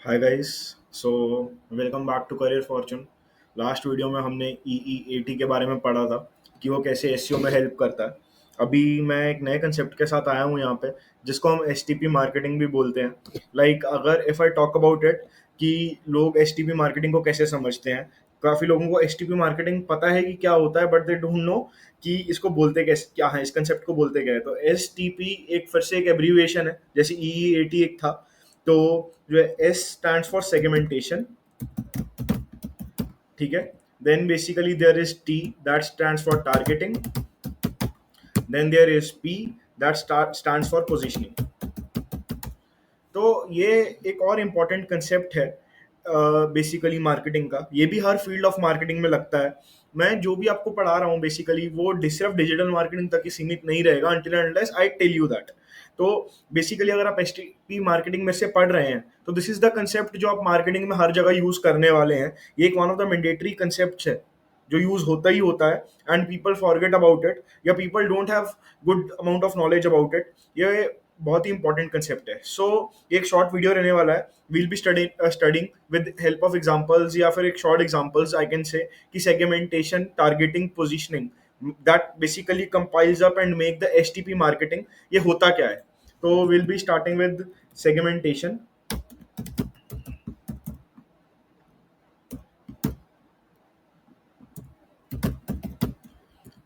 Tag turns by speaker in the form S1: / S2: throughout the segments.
S1: Hi guys. So welcome back to career fortune. लास्ट video में हमने EEAT के बारे में पढ़ा था कि वो कैसे एसईओ में हेल्प करता है। अभी मैं एक नए कंसेप्ट के साथ आया हूँ यहाँ पे, जिसको हम एसटीपी मार्केटिंग भी बोलते हैं। अगर if I talk about it कि लोग एसटीपी मार्केटिंग को कैसे समझते हैं। काफ़ी लोगों को एसटीपी मार्केटिंग पता है कि क्या होता है, बट दे डोंट नो कि इसको बोलते कैसे, क्या है, इस कंसेप्ट को बोलते क्या है। तो एसटीपी एक फिर से एक एब्रीविएशन है, जैसे EEAT एक था। तो जो है एस स्टैंड्स फॉर सेगमेंटेशन, ठीक है। Then basically there is T that stands for targeting. Then there is P that stands for positioning. तो ये एक और इम्पॉर्टेंट कंसेप्ट है बेसिकली मार्केटिंग का। ये भी हर फील्ड ऑफ मार्केटिंग में लगता है। मैं जो भी आपको पढ़ा रहा हूँ बेसिकली वो सिर्फ डिजिटल मार्केटिंग तक ही सीमित नहीं रहेगा, until and unless I tell you that. तो बेसिकली अगर आप एसटीपी मार्केटिंग में से पढ़ रहे हैं तो दिस इज द कंसेप्ट जो आप मार्केटिंग में हर जगह यूज करने वाले हैं। ये एक one of the mandatory concept है जो यूज होता ही होता है, and people forget about it, या people don't have good amount of knowledge about it. ये बहुत ही इंपॉर्टेंट कंसेप्ट है। सो एक शॉर्ट वीडियो रहने वाला है। We'll be studying with help of examples, या फिर एक short examples I can say कि segmentation, targeting, positioning that basically compiles up and make the STP marketing, ये होता क्या है। तो will be starting with segmentation.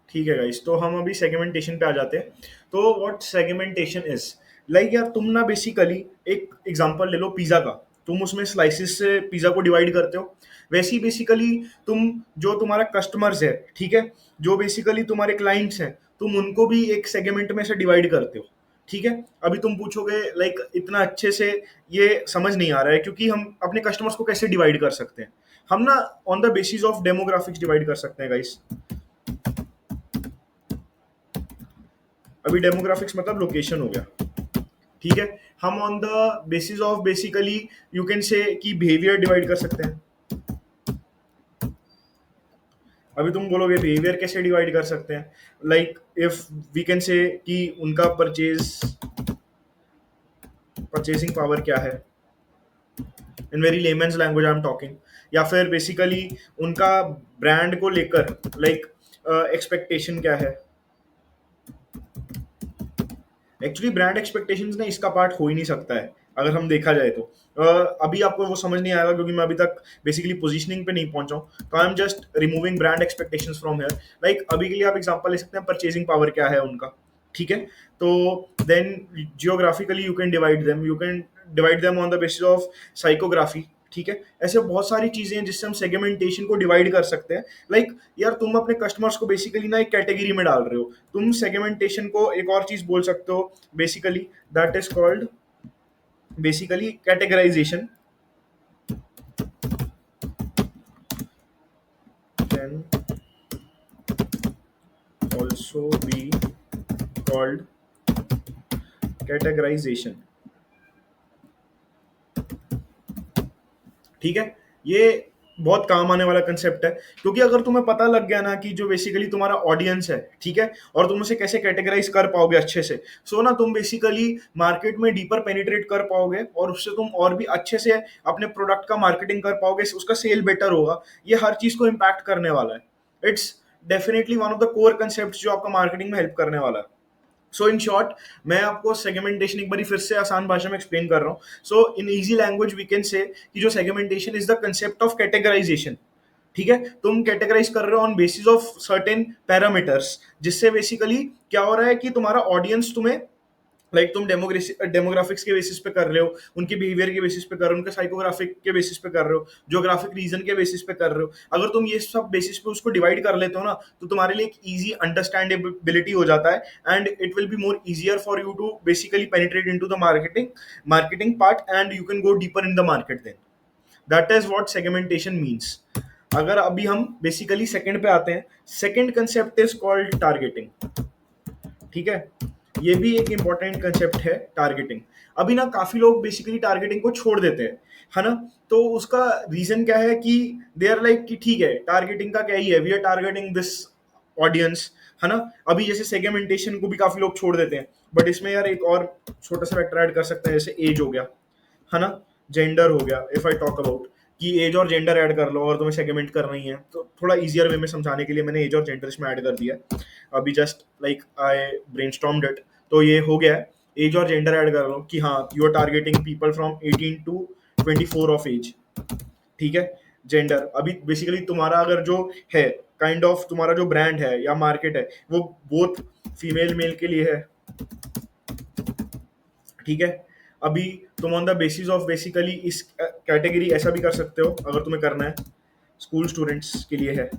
S1: ठीक है गाइस, तो हम अभी सेगमेंटेशन पे आ जाते हैं। तो व्हाट सेगमेंटेशन इज यार, तुम ना बेसिकली एक एग्जांपल ले लो पिज्जा का। तुम उसमें स्लाइसिस से पिज्जा को डिवाइड करते हो। वैसे ही बेसिकली तुम, जो तुम्हारा कस्टमर्स है, ठीक है, जो बेसिकली तुम्हारे क्लाइंट्स हैं, तुम उनको भी एक सेगमेंट में से डिवाइड करते हो। ठीक है। अभी तुम पूछोगे इतना अच्छे से ये समझ नहीं आ रहा है, क्योंकि हम अपने कस्टमर्स को कैसे डिवाइड कर सकते हैं। हम ना on the basis of demographics divide कर सकते हैं गाइस। अभी डेमोग्राफिक्स मतलब लोकेशन हो गया, ठीक है। हम on the basis of basically you can say कि बिहेवियर डिवाइड कर सकते हैं। अभी तुम बोलोगे बिहेवियर कैसे डिवाइड कर सकते हैं। इफ वी कैन से कि उनका परचेसिंग पावर क्या है, in very lemons language I am talking. या फिर बेसिकली उनका ब्रांड को लेकर एक्सपेक्टेशन क्या है। एक्चुअली ब्रांड एक्सपेक्टेशंस ना इसका पार्ट हो ही नहीं सकता है, अगर हम देखा जाए तो। अभी आपको वो समझ नहीं आएगा, क्योंकि मैं अभी तक बेसिकली पोजीशनिंग पे नहीं पहुंचा हूँ। तो आई am just removing brand expectations from here. अभी के लिए आप एग्जांपल ले सकते हैं, परचेजिंग पावर क्या है उनका, ठीक है। तो then geographically you can divide them on the basis of psychography, ठीक है। ऐसे बहुत सारी चीजें हैं जिससे हम सेगमेंटेशन को डिवाइड कर सकते हैं। यार, तुम अपने कस्टमर्स को बेसिकली ना एक कैटेगरी में डाल रहे हो। तुम सेगमेंटेशन को एक और चीज बोल सकते हो basically, that is called basically categorization. Can also be called categorization, ठीक है। ये बहुत काम आने वाला कंसेप्ट है, क्योंकि अगर तुम्हें पता लग गया ना कि जो बेसिकली तुम्हारा ऑडियंस है, ठीक है, और तुम उसे कैसे कैटेगराइज कर पाओगे अच्छे से, सो ना तुम बेसिकली मार्केट में डीपर पेनिट्रेट कर पाओगे, और उससे तुम और भी अच्छे से अपने प्रोडक्ट का मार्केटिंग कर पाओगे, उसका सेल बेटर होगा। ये हर चीज को इम्पैक्ट करने वाला है। It's definitely one of the core concept जो आपका मार्केटिंग में हेल्प करने वाला है। सो इन शॉर्ट, मैं आपको सेगमेंटेशन एक बार फिर से आसान भाषा में एक्सप्लेन कर रहा हूँ। So in easy language we can say कि जो segmentation is the concept of categorization, ठीक है। तुम कैटेगराइज कर रहे हो on basis of certain parameters, जिससे बेसिकली क्या हो रहा है कि तुम्हारा ऑडियंस तुम्हें तुम डेमोग्राफिक्स के बेसिस पे कर रहे हो, उनके बिहेवियर के बेसिस पे कर रहे हो, उनके साइकोग्राफिक के बेसिस पे कर रहे हो, ज्योग्राफिक रीजन के बेसिस पे कर रहे हो। अगर तुम ये सब बेसिस पे उसको डिवाइड कर लेते हो ना, तो तुम्हारे लिए एक इजी अंडरस्टैंडेबिलिटी हो जाता है, and it will be more easier for you to basically penetrate into the marketing part, and you can go deeper in the market. Then that is what segmentation means. अगर अभी हम basically second पे आते हैं, second concept is called targeting, ठीक है। ये भी एक इंपॉर्टेंट कंसेप्ट है, टारगेटिंग। अभी ना काफी लोग बेसिकली टारगेटिंग को छोड़ देते हैं, है ना। तो उसका रीजन क्या है कि दे आर कि ठीक है, टारगेटिंग का क्या ही है, we are targeting this audience, है ना। अभी जैसे सेगमेंटेशन को भी काफी लोग छोड़ देते हैं, बट इसमें यार एक और छोटा सा फैक्टर ऐड कर सकते हैं, जैसे एज हो गया, है ना। जेंडर हो गया, इफ आई टॉक अबाउट कि एज और जेंडर ऐड कर लो, और तुम्हें सेगमेंट करना ही है तो थोड़ा इजियर वे में समझाने के लिए मैंने एज और जेंडर इसमें ऐड कर दिया है अभी, जस्ट लाइक आई ब्रेनस्टॉर्म्ड इट। तो ये हो गया है, एज और जेंडर ऐड कर लो कि हाँ you are targeting people from 18 to 24 of age, ठीक है। जेंडर अभी बेसिकली तुम्हारा अगर जो है काइंड ऑफ तुम्हारा जो ब्रांड है या मार्केट है वो बोथ फीमेल मेल के लिए है, ठीक है। अभी तुम on the basis of basically इस कैटेगरी ऐसा भी कर सकते हो अगर तुम्हें करना है, स्कूल स्टूडेंट्स के लिए है।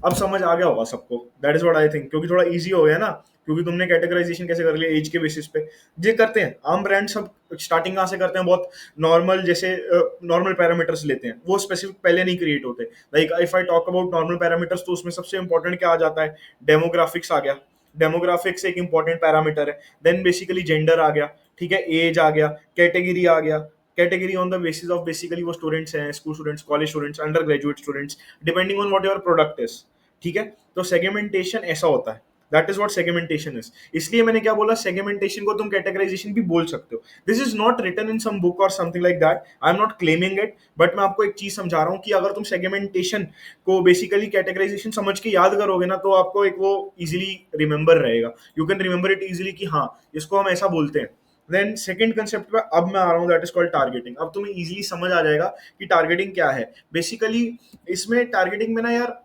S1: अब समझ आ गया होगा सबको, that is what I think, क्योंकि थोड़ा इजी हो गया ना, क्योंकि तुमने कैटेगराइजेशन कैसे कर लिया एज के बेसिस पे। ये करते हैं आम ब्रांड सब, स्टार्टिंग कहाँ से करते हैं, बहुत नॉर्मल जैसे नॉर्मल पैरामीटर्स लेते हैं, वो स्पेसिफिक पहले नहीं क्रिएट होते। Like if I talk about normal parameters तो उसमें सबसे इंपॉर्टेंट क्या आ जाता है, डेमोग्राफिक्स आ गया, डेमोग्राफिक्स एक इंपॉर्टेंट पैरामीटर है। देन बेसिकली जेंडर आ गया, ठीक है, एज आ गया, कैटेगरी आ गया, category on the basis of basically वो स्टूडेंट्स हैं, school students, college students, under graduate students, depending on what your product is, ठीक है। तो सेगमेंटेशन ऐसा होता है, that is what segmentation is. इसलिए मैंने क्या बोला, सेगमेंटेशन को तुम कैटेगराइजेशन भी बोल सकते हो। This is not written in some book और something like that, I am not claiming it, but मैं आपको एक चीज समझा रहा हूँ कि अगर तुम सेगमेंटेशन को बेसिकली कैटेगराइजेशन समझ के याद करोगे ना, तो आपको एक वो इजिली रिमेंबर रहेगा, you can remember it easily कि हाँ इसको हम ऐसा बोलते हैं। देन सेकंड कंसेप्ट पे अब मैं आ रहा हूँ, दैट इज कॉल्ड टारगेटिंग। अब तुम्हें इजीली समझ आ जाएगा कि टारगेटिंग क्या है बेसिकली। इसमें टारगेटिंग में ना यार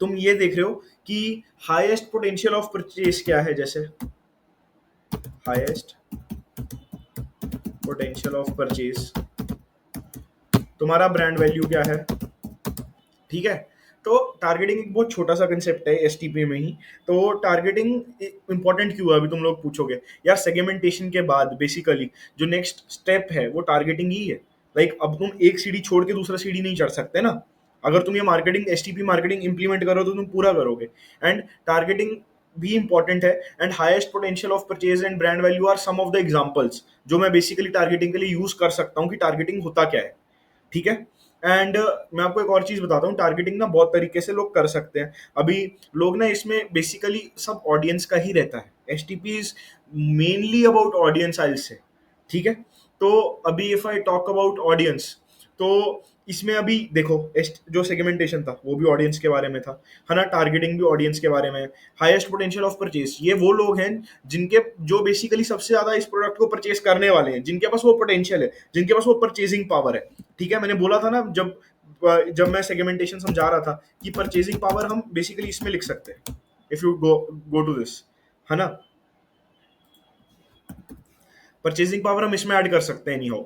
S1: तुम ये देख रहे हो कि हाईएस्ट पोटेंशियल ऑफ परचेज क्या है, जैसे हाईएस्ट पोटेंशियल ऑफ परचेज, तुम्हारा ब्रांड वैल्यू क्या है, ठीक है। तो टारगेटिंग एक बहुत छोटा सा कंसेप्ट है एसटीपी में ही। तो टारगेटिंग इंपॉर्टेंट क्यों है, अभी तुम लोग पूछोगे यार सेगमेंटेशन के बाद बेसिकली जो नेक्स्ट स्टेप है वो टारगेटिंग ही है। लाइक अब तुम एक सीढ़ी छोड़ के दूसरा सीढ़ी नहीं चढ़ सकते ना, अगर तुम ये मार्केटिंग एसटीपी मार्केटिंग इंप्लीमेंट करो तो तुम पूरा करोगे। एंड टारगेटिंग भी इंपॉर्टेंट है, and highest potential of purchase and brand value are some of the examples जो मैं बेसिकली टारगेटिंग के लिए यूज कर सकता हूँ कि टारगेटिंग होता क्या है, ठीक है। एंड मैं आपको एक और चीज बताता हूँ, टारगेटिंग ना बहुत तरीके से लोग कर सकते हैं। अभी लोग ना इसमें बेसिकली सब ऑडियंस का ही रहता है, S T P is mainly about audience I से, ठीक है। तो अभी if I talk about audience, तो इसमें अभी देखो जो सेगमेंटेशन था वो भी ऑडियंस के बारे में था, है ना, टारगेटिंग भी ऑडियंस के बारे में। हाईएस्ट पोटेंशियल ऑफ परचेज, ये वो लोग हैं जिनके जो बेसिकली सबसे ज्यादा इस प्रोडक्ट को परचेज करने वाले हैं, जिनके पास वो पोटेंशियल है, जिनके पास वो परचेजिंग पावर है, ठीक है। मैंने बोला था ना जब मैं सेगमेंटेशन समझा रहा था कि परचेजिंग पावर हम बेसिकली इसमें लिख सकते हैं, if you go to this, है ना, परचेजिंग पावर हम इसमें ऐड कर सकते हैं एनी हाउ।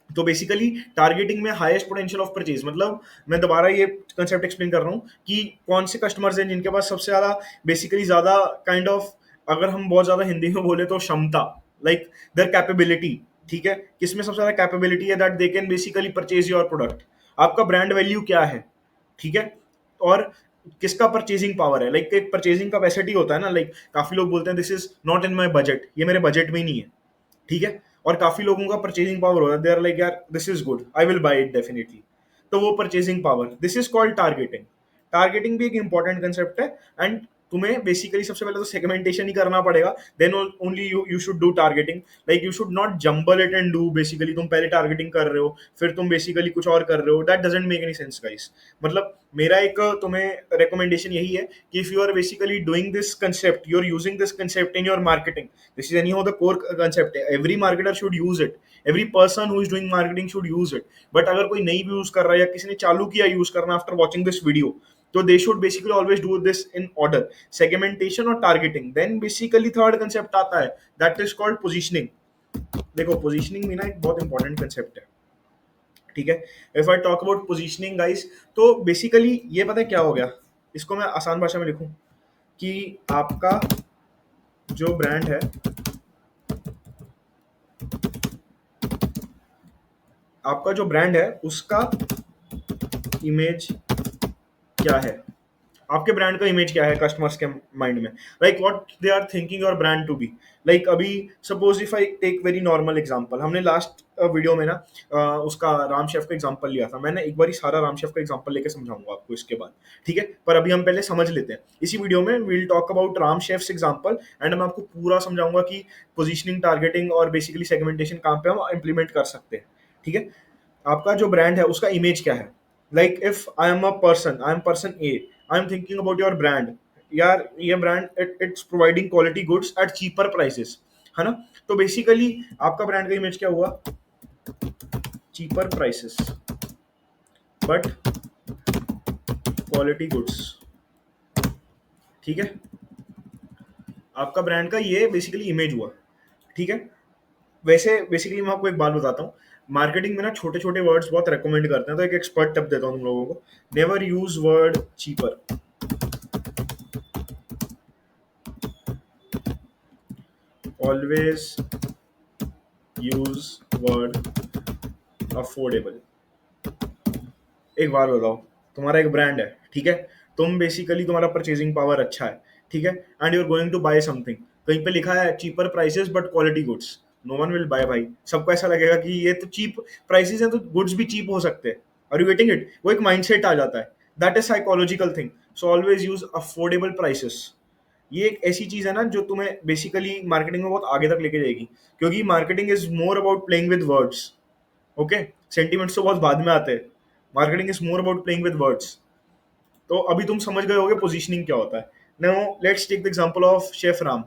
S1: तो बेसिकली टारगेटिंग में हाईएस्ट पोटेंशियल ऑफ परचेज मतलब, मैं दोबारा ये कंसेप्ट एक्सप्लेन कर रहा हूँ कि कौन से कस्टमर्स हैं जिनके पास सबसे ज्यादा बेसिकली ज्यादा काइंड ऑफ, अगर हम बहुत ज्यादा हिंदी में बोले तो क्षमता, लाइक देयर कैपेबिलिटी, ठीक है, किसमें सबसे ज्यादा कैपेबिलिटी है that they can basically purchase your product. आपका ब्रांड वैल्यू क्या है, ठीक है, और किसका परचेजिंग पावर है। लाइक एक परचेजिंग कैपेसिटी होता है ना, लाइक काफी लोग बोलते हैं this is not in my budget, ये मेरे बजट में ही नहीं है, ठीक है। और काफी लोगों का परचेजिंग पावर होता है, दे आर लाइक यार this is good, I will buy it definitely. तो वो purchasing power, this is called targeting. Targeting भी एक इंपॉर्टेंट कंसेप्ट है, एंड तुम्हें बेसिकली सबसे पहले तो सेगमेंटेशन ही करना पड़ेगा, then only you should do targeting. Like you should not jumble it and do, basically तुम पहले टारगेटिंग कर रहे हो फिर तुम बेसिकली कुछ और कर रहे हो, that doesn't make any sense guys. मतलब मेरा एक तुम्हें रिकमेंडेशन यही है कि if you are basically doing this concept, you are using this concept in your marketing, this is anyhow the core concept, every marketer should use it, every person who is doing marketing should use it। but अगर कोई नहीं भी use कर रहा है या किसी ने चालू किया यूज करना आफ्टर वाचिंग दिस वीडियो, तो they should basically always do this in order, segmentation और targeting. Then basically third concept आता है, दैट इज कॉल्ड पोजिशनिंग। देखो पोजिशनिंग भी ना एक बहुत इंपॉर्टेंट कंसेप्ट है, ठीक है। If I talk about positioning guys, तो बेसिकली ये पता है क्या हो गया, इसको मैं आसान भाषा में लिखूं कि आपका जो ब्रांड है, आपका जो ब्रांड है उसका इमेज क्या है, आपके ब्रांड का इमेज क्या है कस्टमर्स के माइंड में, like what they are thinking your brand to be. Like अभी suppose if I take very normal example, हमने लास्ट वीडियो में ना उसका राम शेफ का एग्जांपल लिया था, मैंने एक बार सारा राम शेफ का एग्जांपल लेके समझाऊंगा आपको इसके बाद, ठीक है। पर अभी हम पहले समझ लेते हैं, इसी वीडियो में will talk about Ram chefs example, and मैं आपको पूरा समझाऊंगा कि पोजीशनिंग, टारगेटिंग और बेसिकली सेगमेंटेशन कहाँ पे हम इंप्लीमेंट कर सकते हैं, ठीक है? आपका जो ब्रांड है उसका इमेज क्या है? Like if I am person A, I am thinking about your brand, यार ये brand it's providing quality goods at cheaper prices, है ना? तो बेसिकली आपका ब्रांड का इमेज क्या हुआ? Cheaper prices but quality goods, ठीक है? आपका ब्रांड का ये बेसिकली इमेज हुआ, ठीक है? वैसे बेसिकली मैं आपको एक बात बताता हूँ, मार्केटिंग में ना छोटे छोटे वर्ड्स बहुत रेकमेंड करते हैं, तो एक एक्सपर्ट टिप देता हूँ तुम लोगों को, never use word cheaper, always use word affordable. एक बार बताओ, तुम्हारा एक ब्रांड है, ठीक है? तुम बेसिकली तुम्हारा परचेजिंग पावर अच्छा है, ठीक है? And you are going to buy something, कहीं पे लिखा है cheaper prices but quality goods, no one will buy भाई। सबको ऐसा लगेगा कि ये तो चीप प्राइसेस हैं तो गुड्स भी चीप हो सकते हैं। Are you getting it? वो एक माइंडसेट आ जाता है, that is psychological thing. So always use affordable prices. ये एक ऐसी चीज है ना जो तुम्हें बेसिकली मार्केटिंग में बहुत आगे तक लेके जाएगी, क्योंकि marketing is more about playing with words. Okay, sentiments तो बहुत बाद में आते हैं, marketing is more about playing with words. तो अभी तुम समझ गए होगे पोजीशनिंग क्या होता है। Now let's take the example of chef Ram.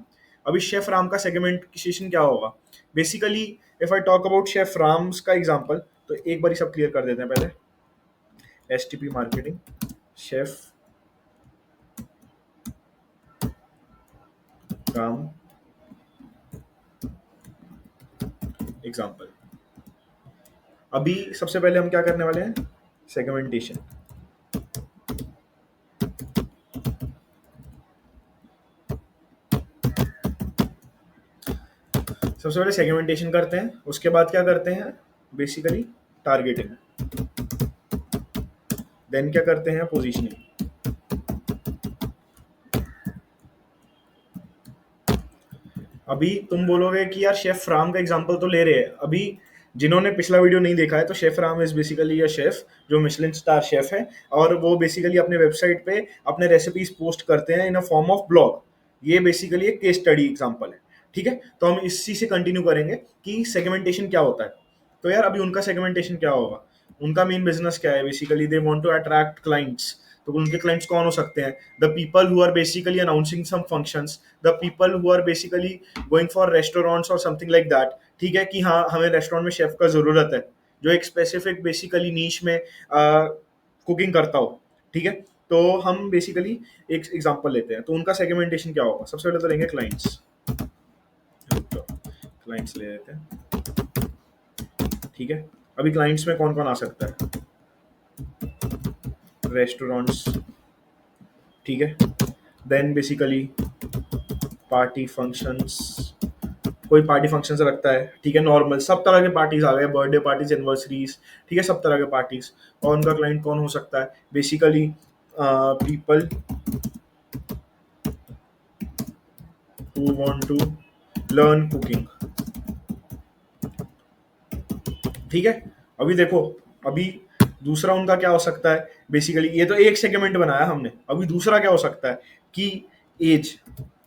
S1: अभी शेफ राम का सेगमेंटेशन क्या होगा? Basically if I talk about chef Ram's का एग्जांपल, तो एक बार सब क्लियर कर देते हैं पहले। STP marketing, chef Ram example. अभी सबसे पहले हम क्या करने वाले हैं? सेगमेंटेशन। सबसे पहले सेगमेंटेशन करते हैं, उसके बाद क्या करते हैं? बेसिकली टारगेटिंग, देन क्या करते हैं? पोजीशनिंग। अभी तुम बोलोगे कि यार शेफ राम का एग्जांपल तो ले रहे हैं, अभी जिन्होंने पिछला वीडियो नहीं देखा है तो chef Ram is basically a chef जो मिशलिन स्टार शेफ है, और वो बेसिकली अपने वेबसाइट पे अपने रेसिपीज पोस्ट करते हैं इन अ फॉर्म ऑफ ब्लॉग। ये बेसिकली एक केस स्टडी एग्जांपल है, ठीक है? तो हम इसी से कंटिन्यू करेंगे कि सेगमेंटेशन क्या होता है। तो यार अभी उनका सेगमेंटेशन क्या होगा? उनका मेन बिजनेस क्या है? Basically they want to attract clients. तो उनके क्लाइंट्स कौन हो सकते हैं? The people who are basically announcing some functions, the people who are basically going for restaurants और समथिंग लाइक दैट, ठीक है? कि हाँ हमें रेस्टोरेंट में शेफ का जरूरत है जो एक स्पेसिफिक बेसिकली नीश में कुकिंग करता हो, ठीक है? तो हम बेसिकली एक एग्जांपल लेते हैं, तो उनका सेगमेंटेशन क्या होगा? सबसे पहले तो लेंगे क्लाइंट्स, क्लाइंट्स ले लेते हैं, ठीक है? अभी क्लाइंट्स में कौन कौन आ सकता है? रेस्टोरेंट्स, ठीक है? देन बेसिकली पार्टी फंक्शंस, कोई पार्टी फंक्शन रखता है, ठीक है? नॉर्मल सब तरह के पार्टीज आ गए, बर्थडे पार्टीज, एनिवर्सरीज, ठीक है? सब तरह के पार्टीज। और उनका क्लाइंट कौन हो सकता है? Basically people who want to learn cooking, ठीक है? अभी देखो, अभी दूसरा उनका क्या हो सकता है? बेसिकली ये तो एक सेगमेंट बनाया हमने, अभी दूसरा क्या हो सकता है कि एज।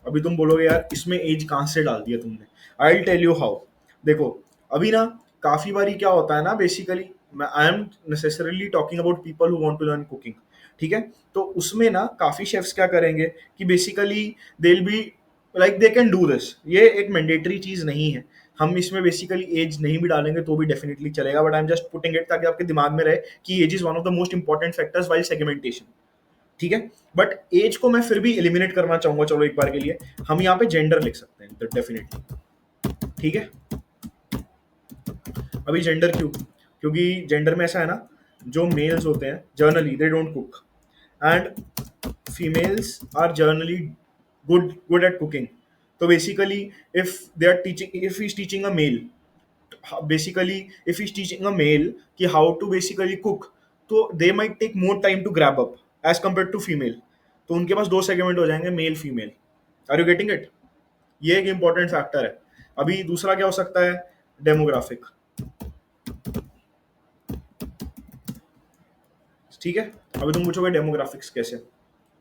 S1: अभी तुम बोलोगे यार इसमें एज कहाँ से डाल दिया तुमने? I will tell you how. देखो, अभी ना काफी बारी क्या होता है ना, basically I am necessarily talking about people who want to learn cooking, ठीक है? तो उसमें ना काफी शेफ्स क्या करेंगे कि basically they will be like they can do this, ये एक मैंडेटरी चीज नहीं है। हम इसमें बेसिकली एज नहीं भी डालेंगे तो भी डेफिनेटली चलेगा, but I am just putting it ताकि आपके दिमाग में रहे कि age is one of the most important factors while segmentation, ठीक है? बट एज को मैं फिर भी एलिमिनेट करना चाहूंगा, चलो एक बार के लिए हम यहाँ पे जेंडर लिख सकते हैं डेफिनेटली, ठीक है? अभी जेंडर क्यों? क्योंकि जेंडर में ऐसा है ना, जो मेल्स होते हैं generally they don't cook, and females are generally good at cooking. तो basically if they are teaching, if he is teaching a male, basically if he's teaching a male कि how to basically cook, तो they might take more time to grab up as compared to female। तो उनके पास दो segment हो जाएंगे, male female. Are you getting it? ये एक important factor है। अभी दूसरा क्या हो सकता है? डेमोग्राफिक, ठीक है? अभी तुम पूछोगे डेमोग्राफिक्स कैसे?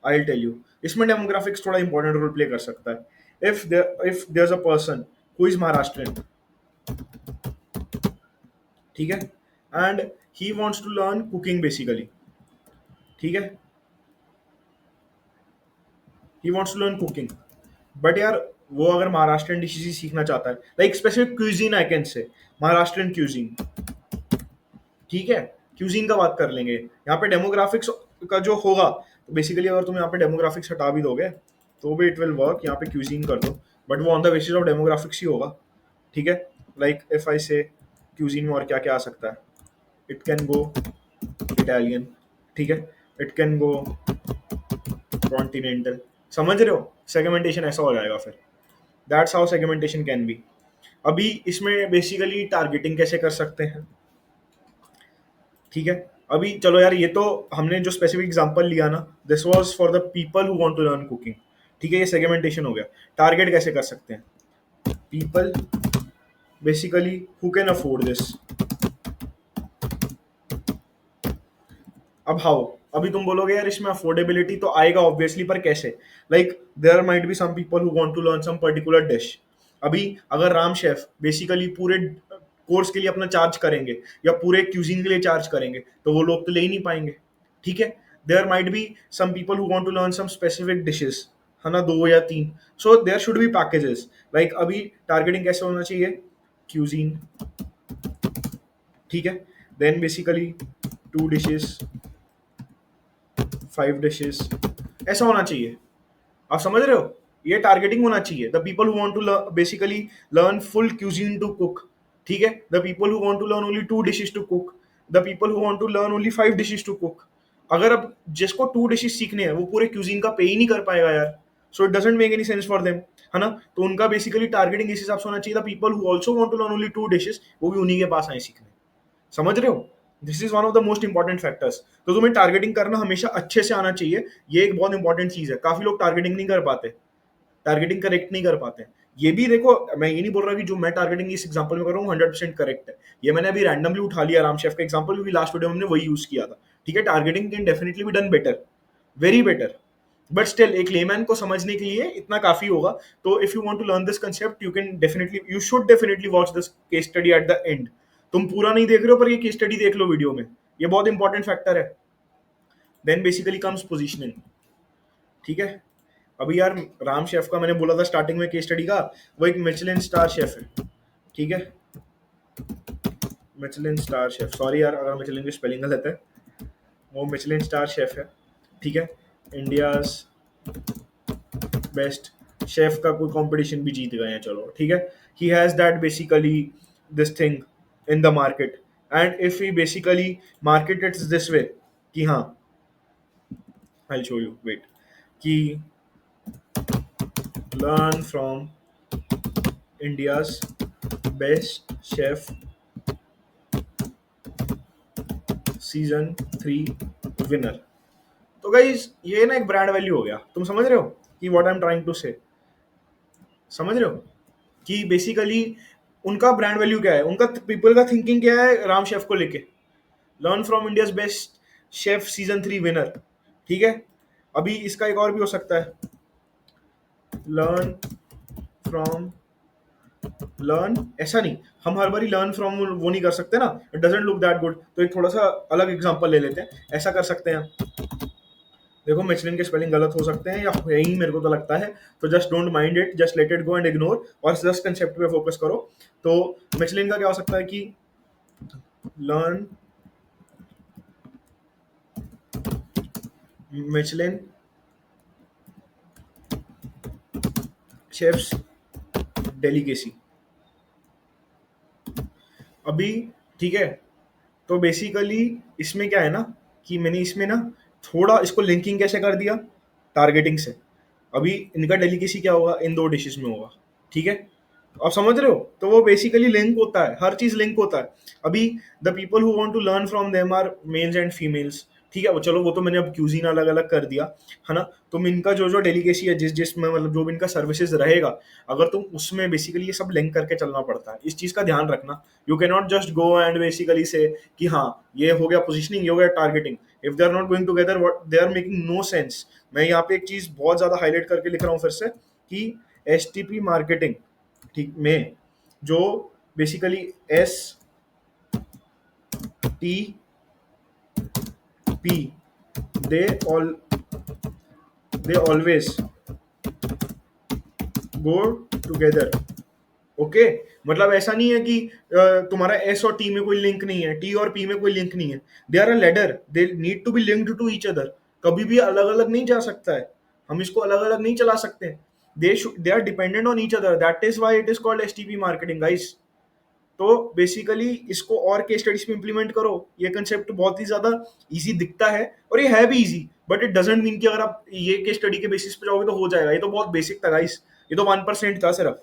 S1: I will tell you. इसमें डेमोग्राफिक्स थोड़ा इंपॉर्टेंट रोल प्ले कर सकता है। If there is a person who is Maharashtrian, ठीक है? And he wants to learn cooking basically, ठीक है, he wants to learn cooking. But यार वो अगर महाराष्ट्रियन डिशेज ही सीखना चाहता है, like specific cuisine I can say, Maharashtrian cuisine, ठीक है, क्यूजीन का बात कर लेंगे यहाँ पे। डेमोग्राफिक्स का जो होगा, तो बेसिकली अगर तुम यहाँ पे डेमोग्राफिक्स हटा भी दोगे तो भी इट विल वर्क, यहाँ पे क्यूजीन कर दो, बट वो on the basis of demographics ही होगा, ठीक है। लाइक इफ आई से क्यूजीन में और क्या क्या आ सकता है, इट कैन गो इटालियन, ठीक है, इट कैन गो कॉन्टिनेंटल, समझ रहे हो, सेगमेंटेशन ऐसा हो जाएगा फिर, that's how segmentation can be. अभी इसमें बेसिकली टारगेटिंग कैसे कर सकते हैं, ठीक है। अभी चलो यार, ये तो हमने जो स्पेसिफिक एग्जांपल लिया ना, this was for the people who want to learn cooking, ठीक है, ये सेगमेंटेशन हो गया। टारगेट कैसे कर सकते हैं, people basically who can afford this. अब हाउ, अभी तुम बोलोगे यार इसमें अफोर्डेबिलिटी तो आएगा ऑब्वियसली, पर कैसे, like there might be some people who want to learn some particular dish. अभी अगर राम शेफ बेसिकली पूरे कोर्स के लिए अपना चार्ज करेंगे या पूरे क्यूजीन के लिए चार्ज करेंगे, तो वो लोग तो ले ही नहीं पाएंगे, ठीक है। There might be some people who want to learn some specific dishes, है ना, दो या तीन, so there should be packages. Like अभी टारगेटिंग कैसे होना चाहिए, क्यूजीन, ठीक है, देन बेसिकली 2 डिशेस, 5 डिशेस, ऐसा होना चाहिए, आप समझ रहे हो, ये टारगेटिंग होना चाहिए। The people who want to basically learn full cuisine to cook, ठीक है, the people who want to learn only 2 dishes to cook, the people who want to learn only 5 dishes to cook. अगर अब जिसको 2 dishes सीखने हैं वो पूरे cuisine का पे ही नहीं कर पाएगा यार, so it doesn't make any sense for them, है ना। तो उनका बेसिकली टारगेटिंग इस हिसाब से होना चाहिए, the people who also want to learn only 2 dishes, वो भी उन्हीं के पास आए सीखने, समझ रहे हो। This is one of the most important factors. तो तुम्हें टारगेटिंग करना हमेशा अच्छे से आना चाहिए, ये एक बहुत इंपॉर्टेंट चीज है। काफी लोग टारगेटिंग नहीं कर पाते, टारगेटिंग करेक्ट नहीं कर पाते। ये भी देखो, मैं ये नहीं बोल रहा कि जो मैं टारगेटिंग इस एग्जांपल में कर रहा हूँ 100% करेक्ट है, ये मैंने अभी रैंडमली उठा लिया, राम शेफ का एग्जांपल, क्योंकि लास्ट वीडियो में हमने वही यूज किया था, ठीक है। Targeting can definitely be done better, very better, but still एक लेमैन को समझने के लिए इतना काफी होगा। तो if you want to learn this concept, you can definitely, you should definitely watch this case study at the end. तुम पूरा नहीं देख रहे हो, पर ये केस स्टडी देख लो वीडियो में, ये बहुत इंपॉर्टेंट फैक्टर है। देन बेसिकली कम्स पोजिशनिंग, ठीक है। अभी यार राम शेफ का मैंने बोला था स्टार्टिंग में केस स्टडी का, वो एक मिचलिन स्टार शेफ है, ठीक है, मिचलिन स्टार शेफ, सॉरी यार अगर मिचलिन की स्पेलिंग गलत है, वो मिचलिन स्टार शेफ है, ठीक है। इंडियाज बेस्ट शेफ का कोई कंपटीशन भी जीत गए हैं, चलो ठीक है। He has that basically this thing in the market, and if he basically market it's this way कि हाँ, आई शो यू, वेट, कि learn from India's best chef season 3 winner. तो गाइज ये ना एक ब्रांड वैल्यू हो गया, तुम समझ रहे हो कि what I am trying to say, समझ रहे हो कि बेसिकली उनका ब्रांड वैल्यू क्या है, उनका पीपल का थिंकिंग क्या है राम शेफ को लेके, learn from India's best chef season 3 winner, ठीक है। अभी इसका एक और भी हो सकता है, लर्न फ्रॉम, लर्न ऐसा नहीं, हम हर बारी लर्न फ्रॉम वो नहीं कर सकते ना, it doesn't look that good. तो एक थोड़ा सा अलग एग्जांपल ले लेते हैं, ऐसा कर सकते हैं, देखो मिचलिन के स्पेलिंग गलत हो सकते हैं या यही मेरे को तो लगता है, तो just don't mind it, just let it go and ignore, और जस्ट कंसेप्ट पे फोकस करो। तो मिचलिन का क्या हो सकता है कि लर्न मिचलिन शेफ्स डेलीकेसी, अभी ठीक है। तो बेसिकली इसमें क्या है ना, कि मैंने इसमें ना थोड़ा इसको लिंकिंग कैसे कर दिया टारगेटिंग से। अभी इनका डेलीकेसी क्या होगा, इन 2 डिशेस में होगा, ठीक है, आप समझ रहे हो। तो वो बेसिकली लिंक होता है, हर चीज लिंक होता है। अभी the people who want to learn from them are males and females, ठीक है, वो चलो वो तो मैंने अब क्यूजीन अलग अलग कर दिया, है ना। तुम इनका जो जो डेलीकेसी है, जिस जिसमें मतलब जो भी इनका सर्विसेज रहेगा, अगर तुम उसमें बेसिकली ये सब लिंक करके चलना पड़ता है, इस चीज का ध्यान रखना। You can not just go and basically से कि हाँ ये हो गया पोजिशनिंग, ये हो गया targeting, if they are not going together, what they are making no sense. मैं यहाँ पे एक चीज बहुत ज्यादा हाईलाइट करके लिख रहा हूँ फिर से, कि एसटीपी मार्केटिंग, ठीक, में जो basically S P, they all they always go together. Okay, मतलब ऐसा नहीं है कि तुम्हारा एस और टी में कोई लिंक नहीं है, टी और पी में कोई लिंक नहीं है. They are a ladder, they need to be linked to each other. कभी भी अलग अलग नहीं जा सकता है, हम इसको अलग अलग नहीं चला सकते. They are dependent on each other, that is why it is called STP marketing guys. तो बेसिकली इसको और केस स्टडीज में इंप्लीमेंट करो. ये कंसेप्ट बहुत ही ज्यादा इजी दिखता है, और ये है भी easy, but it doesn't mean कि अगर आप ये केस स्टडी के बेसिस पे जाओगे तो हो जाएगा. ये तो बहुत बेसिक था गाइस, ये तो 1% था सिर्फ.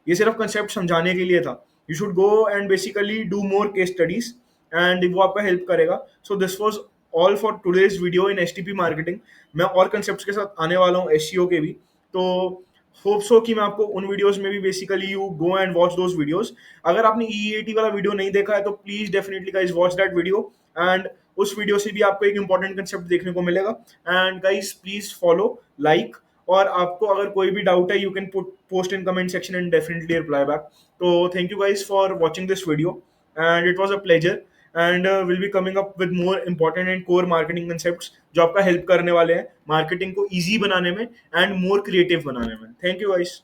S1: ये सिर्फ कंसेप्ट समझाने के लिए था. You should go and basically do more case studies, and वो आपका हेल्प करेगा. So this was all for today's video in STP marketing. मैं और कंसेप्ट के साथ आने वाला हूँ एसईओ के भी. तो होप सो कि मैं आपको उन वीडियोस में भी basically you go and watch those videos. अगर आपने ईईटी वाला वीडियो नहीं देखा है तो please definitely guys watch that video. And उस वीडियो से भी आपको एक इंपॉर्टेंट कंसेप्ट देखने को मिलेगा. And guys please follow, like, और आपको अगर कोई भी डाउट है you can put post in comment section and definitely reply back. तो thank you guys for watching this video, and it was a pleasure. And will be coming up with more important and core marketing concepts जो आपका help करने वाले हैं marketing को easy बनाने में and more creative बनाने में. Thank you guys.